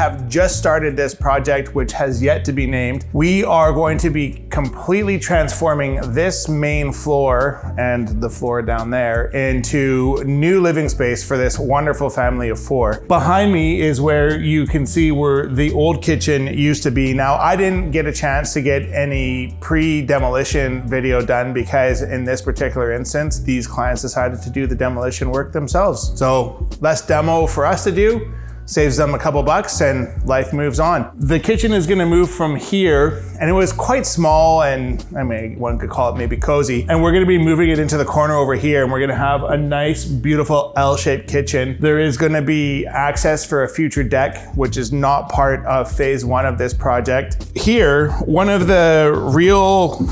have just started this project, which has yet to be named. We are going to be completely transforming this main floor and the floor down there into new living space for this wonderful family of 4. Behind me is where you can see where the old kitchen used to be. Now, I didn't get a chance to get any pre-demolition video done because in this particular instance, these clients decided to do the demolition work themselves. So less demo for us to do, saves them a couple bucks and life moves on. The kitchen is gonna move from here, and it was quite small and I mean, one could call it maybe cozy. And we're gonna be moving it into the corner over here, and we're gonna have a nice, beautiful L-shaped kitchen. There is gonna be access for a future deck, which is not part of phase 1 of this project. Here, one of the real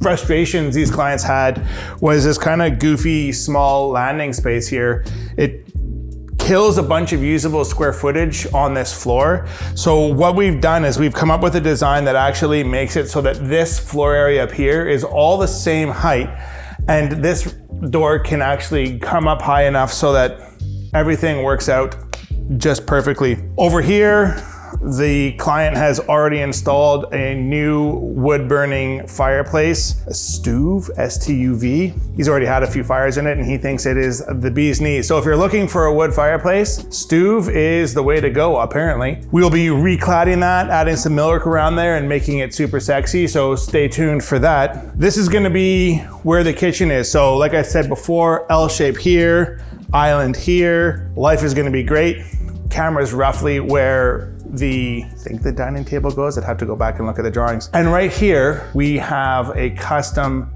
frustrations these clients had was this kind of goofy small landing space here. It kills a bunch of usable square footage on this floor. So what we've done is we've come up with a design that actually makes it so that this floor area up here is all the same height, and this door can actually come up high enough so that everything works out just perfectly. Over here, the client has already installed a new wood burning fireplace, a Stuv, S-T-U-V. He's already had a few fires in it and he thinks it is the bee's knees. So if you're looking for a wood fireplace, Stuv is the way to go, apparently. We'll be recladding that, adding some millwork around there and making it super sexy, so stay tuned for that. This is gonna be where the kitchen is. So like I said before, L shape here, island here. Life is gonna be great. Camera's roughly where I think the dining table goes. I'd have to go back and look at the drawings. And right here, we have a custom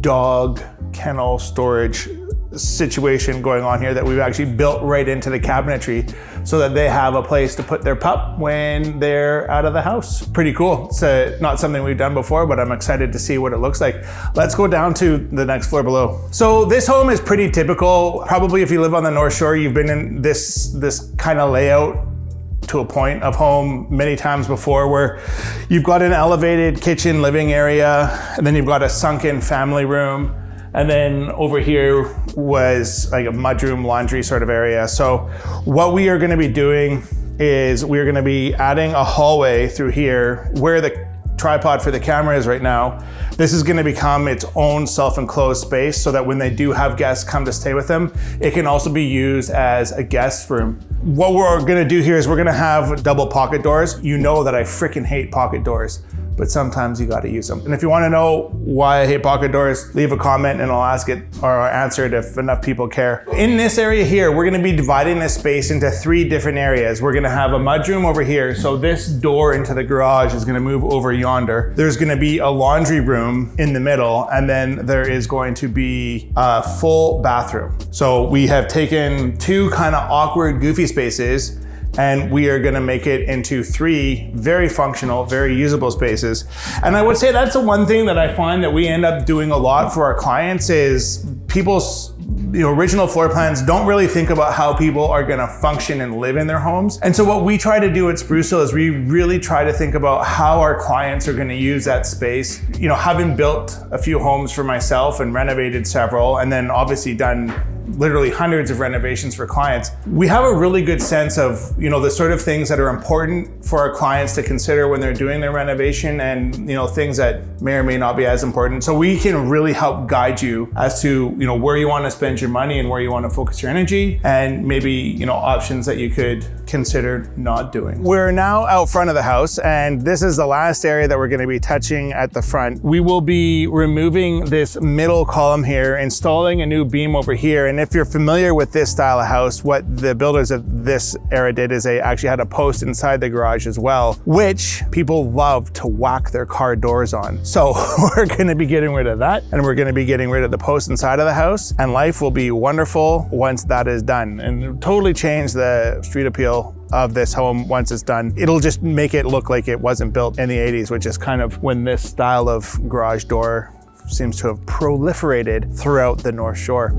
dog kennel storage situation going on here that we've actually built right into the cabinetry so that they have a place to put their pup when they're out of the house. Pretty cool. It's not something we've done before, but I'm excited to see what it looks like. Let's go down to the next floor below. So this home is pretty typical. Probably if you live on the North Shore, you've been in this kind of layout to a point of home many times before, where you've got an elevated kitchen living area, and then you've got a sunken family room, and then over here was like a mudroom laundry sort of area. So what we are gonna be doing is we're gonna be adding a hallway through here where the tripod for the camera is right now. This is gonna become its own self-enclosed space so that when they do have guests come to stay with them, it can also be used as a guest room. What we're gonna do here is we're gonna have double pocket doors. You know that I freaking hate pocket doors, but sometimes you gotta use them. And if you wanna know why I hate pocket doors, leave a comment and I'll ask it or I'll answer it if enough people care. In this area here, we're gonna be dividing this space into 3 different areas. We're gonna have a mudroom over here. So this door into the garage is gonna move over yonder. There's gonna be a laundry room in the middle, and then there is going to be a full bathroom. So we have taken 2 kind of awkward, goofy spaces, and we are gonna make it into 3 very functional, very usable spaces. And I would say that's the one thing that I find that we end up doing a lot for our clients is people's original floor plans don't really think about how people are gonna function and live in their homes. And so what we try to do at Sprucehill is we really try to think about how our clients are gonna use that space. Having built a few homes for myself and renovated several, and then obviously done literally hundreds of renovations for clients, we have a really good sense of the sort of things that are important for our clients to consider when they're doing their renovation, and things that may or may not be as important. So we can really help guide you as to where you want to spend your money and where you want to focus your energy, and maybe options that you could consider not doing. We're now out front of the house, and this is the last area that we're going to be touching at the front. We will be removing this middle column here, installing a new beam over here. And if you're familiar with this style of house, what the builders of this era did is they actually had a post inside the garage as well, which people love to whack their car doors on. So we're going to be getting rid of that, and we're going to be getting rid of the post inside of the house, and life will be wonderful once that is done, and totally change the street appeal of this home once it's done. It'll just make it look like it wasn't built in the 80s, which is kind of when this style of garage door seems to have proliferated throughout the North Shore.